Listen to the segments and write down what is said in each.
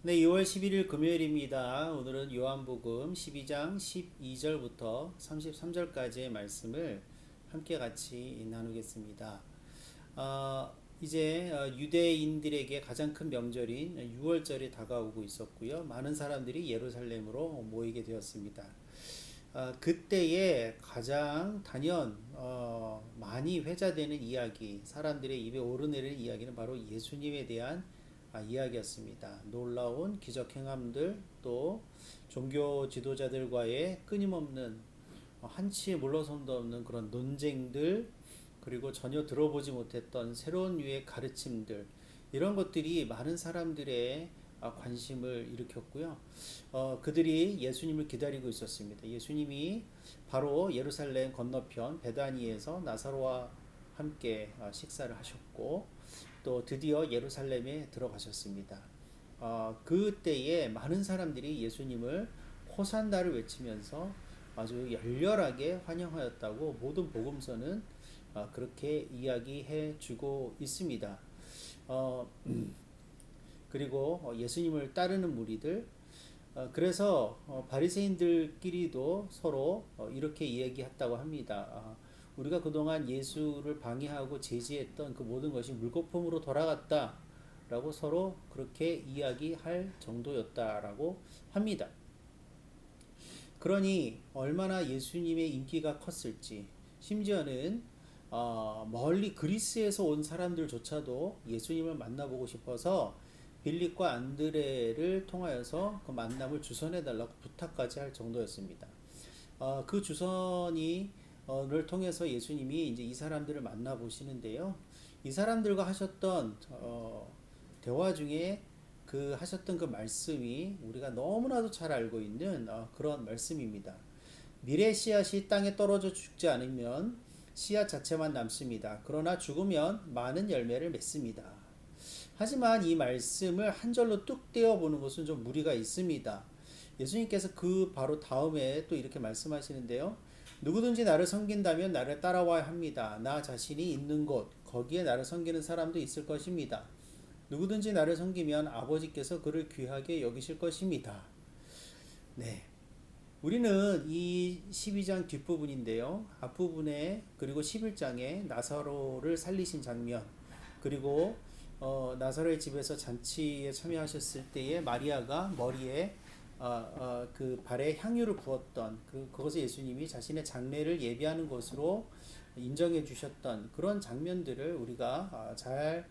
네, 2월 11일 금요일입니다. 오늘은 요한복음 12장 12절부터 33절까지의 말씀을 함께 같이 나누겠습니다. 이제 유대인들에게 가장 큰 명절인 6월절이 다가오고 있었고요. 많은 사람들이 예루살렘으로 모이게 되었습니다. 그때에 가장 많이 회자되는 이야기, 사람들의 입에 오르내리는 이야기는 바로 예수님에 대한 이야기였습니다. 놀라운 기적 행함들, 또 종교 지도자들과의 끊임없는 한치의 물러섬도 없는 그런 논쟁들, 그리고 전혀 들어보지 못했던 새로운 유의 가르침들, 이런 것들이 많은 사람들의 관심을 일으켰고요. 그들이 예수님을 기다리고 있었습니다. 예수님이 바로 예루살렘 건너편 베다니에서 나사로와 함께 식사를 하셨고, 또 드디어 예루살렘에 들어가셨습니다. 그때에 많은 사람들이 예수님을 호산나를 외치면서 아주 열렬하게 환영하였다고 모든 복음서는 그렇게 이야기해 주고 있습니다. 어, 그리고 예수님을 따르는 무리들, 그래서 바리새인들끼리도 서로 이렇게 이야기했다고 합니다. 우리가 그동안 예수를 방해하고 제지했던 그 모든 것이 물거품으로 돌아갔다 라고 서로 그렇게 이야기할 정도였다라고 합니다. 그러니 얼마나 예수님의 인기가 컸을지, 심지어는 멀리 그리스에서 온 사람들조차도 예수님을 만나보고 싶어서 빌립과 안드레를 통하여서 그 만남을 주선해 달라고 부탁까지 할 정도였습니다. 그 주선이 를 통해서 예수님이 이제 이 사람들을 만나 보시는데요. 이 사람들과 하셨던 대화 중에 하셨던 그 말씀이 우리가 너무나도 잘 알고 있는 그런 말씀입니다. 미래 씨앗이 땅에 떨어져 죽지 않으면 씨앗 자체만 남습니다. 그러나 죽으면 많은 열매를 맺습니다. 하지만 이 말씀을 한 절로 뚝 떼어 보는 것은 좀 무리가 있습니다. 예수님께서 그 바로 다음에 또 이렇게 말씀하시는데요. 누구든지 나를 섬긴다면 나를 따라와야 합니다. 나 자신이 있는 곳, 거기에 나를 섬기는 사람도 있을 것입니다. 누구든지 나를 섬기면 아버지께서 그를 귀하게 여기실 것입니다. 네. 우리는 이 12장 뒷부분인데요. 앞부분에 그리고 11장에 나사로를 살리신 장면, 그리고 나사로의 집에서 잔치에 참여하셨을 때에 마리아가 머리에 그 발에 향유를 부었던 그것을 예수님이 자신의 장례를 예비하는 것으로 인정해 주셨던 그런 장면들을 우리가 잘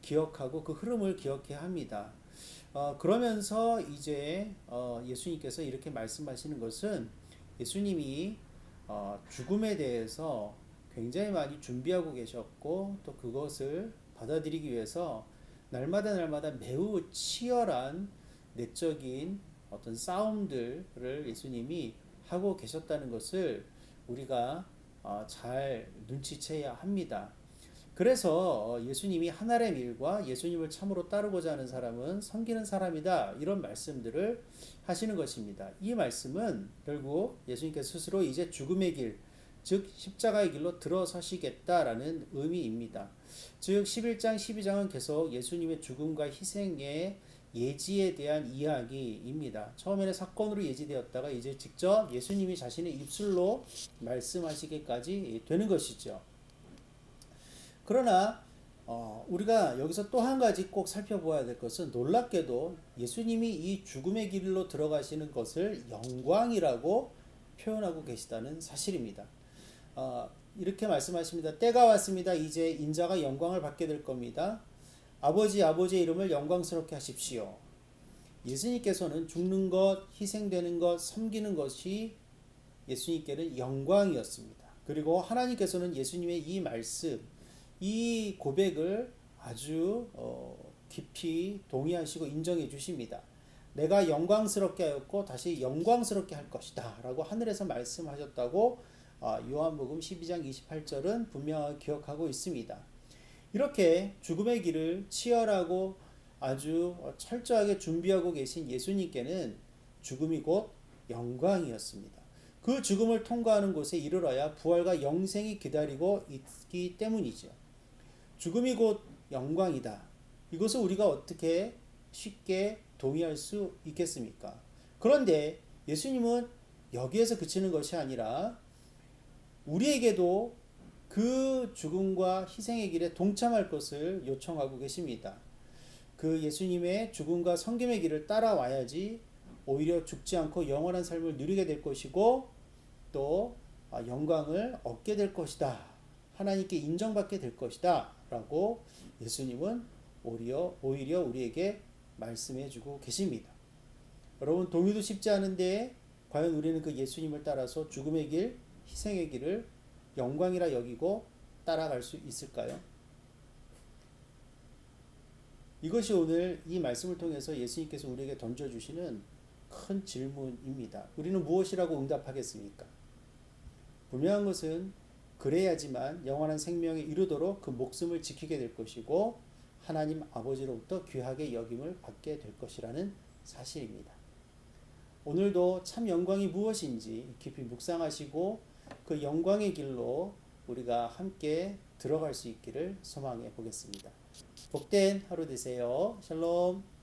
기억하고 그 흐름을 기억해야 합니다. 그러면서 이제 예수님께서 이렇게 말씀하시는 것은 예수님이 죽음에 대해서 굉장히 많이 준비하고 계셨고, 또 그것을 받아들이기 위해서 날마다 매우 치열한 내적인 어떤 싸움들을 예수님이 하고 계셨다는 것을 우리가 잘 눈치채야 합니다. 그래서 예수님이 하늘의 밀과 예수님을 참으로 따르고자 하는 사람은 섬기는 사람이다, 이런 말씀들을 하시는 것입니다. 이 말씀은 결국 예수님께서 스스로 이제 죽음의 길, 즉 십자가의 길로 들어서시겠다라는 의미입니다. 즉 11장 12장은 계속 예수님의 죽음과 희생의 예지에 대한 이야기입니다. 처음에는 사건으로 예지되었다가 이제 직접 예수님이 자신의 입술로 말씀하시기까지 되는 것이죠. 그러나 우리가 여기서 또 한 가지 꼭 살펴보아야 될 것은, 놀랍게도 예수님이 이 죽음의 길로 들어가시는 것을 영광이라고 표현하고 계시다는 사실입니다. 이렇게 말씀하십니다. 때가 왔습니다. 이제 인자가 영광을 받게 될 겁니다. 아버지의 이름을 영광스럽게 하십시오. 예수님께서는 죽는 것, 희생되는 것, 섬기는 것이 예수님께는 영광이었습니다. 그리고 하나님께서는 예수님의 이 말씀, 이 고백을 아주 깊이 동의하시고 인정해 주십니다. 내가 영광스럽게 하였고 다시 영광스럽게 할 것이다 라고 하늘에서 말씀하셨다고 요한복음 12장 28절은 분명하게 기억하고 있습니다. 이렇게 죽음의 길을 치열하고 아주 철저하게 준비하고 계신 예수님께는 죽음이 곧 영광이었습니다. 그 죽음을 통과하는 곳에 이르러야 부활과 영생이 기다리고 있기 때문이죠. 죽음이 곧 영광이다. 이것을 우리가 어떻게 쉽게 동의할 수 있겠습니까? 그런데 예수님은 여기에서 그치는 것이 아니라 우리에게도 그 죽음과 희생의 길에 동참할 것을 요청하고 계십니다. 그 예수님의 죽음과 성김의 길을 따라와야지 오히려 죽지 않고 영원한 삶을 누리게 될 것이고 또 영광을 얻게 될 것이다. 하나님께 인정받게 될 것이다. 라고 예수님은 오히려 우리에게 말씀해 주고 계십니다. 여러분, 동의도 쉽지 않은데 과연 우리는 그 예수님을 따라서 죽음의 길, 희생의 길을 영광이라 여기고 따라갈 수 있을까요? 이것이 오늘 이 말씀을 통해서 예수님께서 우리에게 던져주시는 큰 질문입니다. 우리는 무엇이라고 응답하겠습니까? 분명한 것은 그래야지만 영원한 생명에 이르도록 그 목숨을 지키게 될 것이고 하나님 아버지로부터 귀하게 여김을 받게 될 것이라는 사실입니다. 오늘도 참 영광이 무엇인지 깊이 묵상하시고 그 영광의 길로 우리가 함께 들어갈 수 있기를 소망해 보겠습니다. 복된 하루 되세요. 샬롬.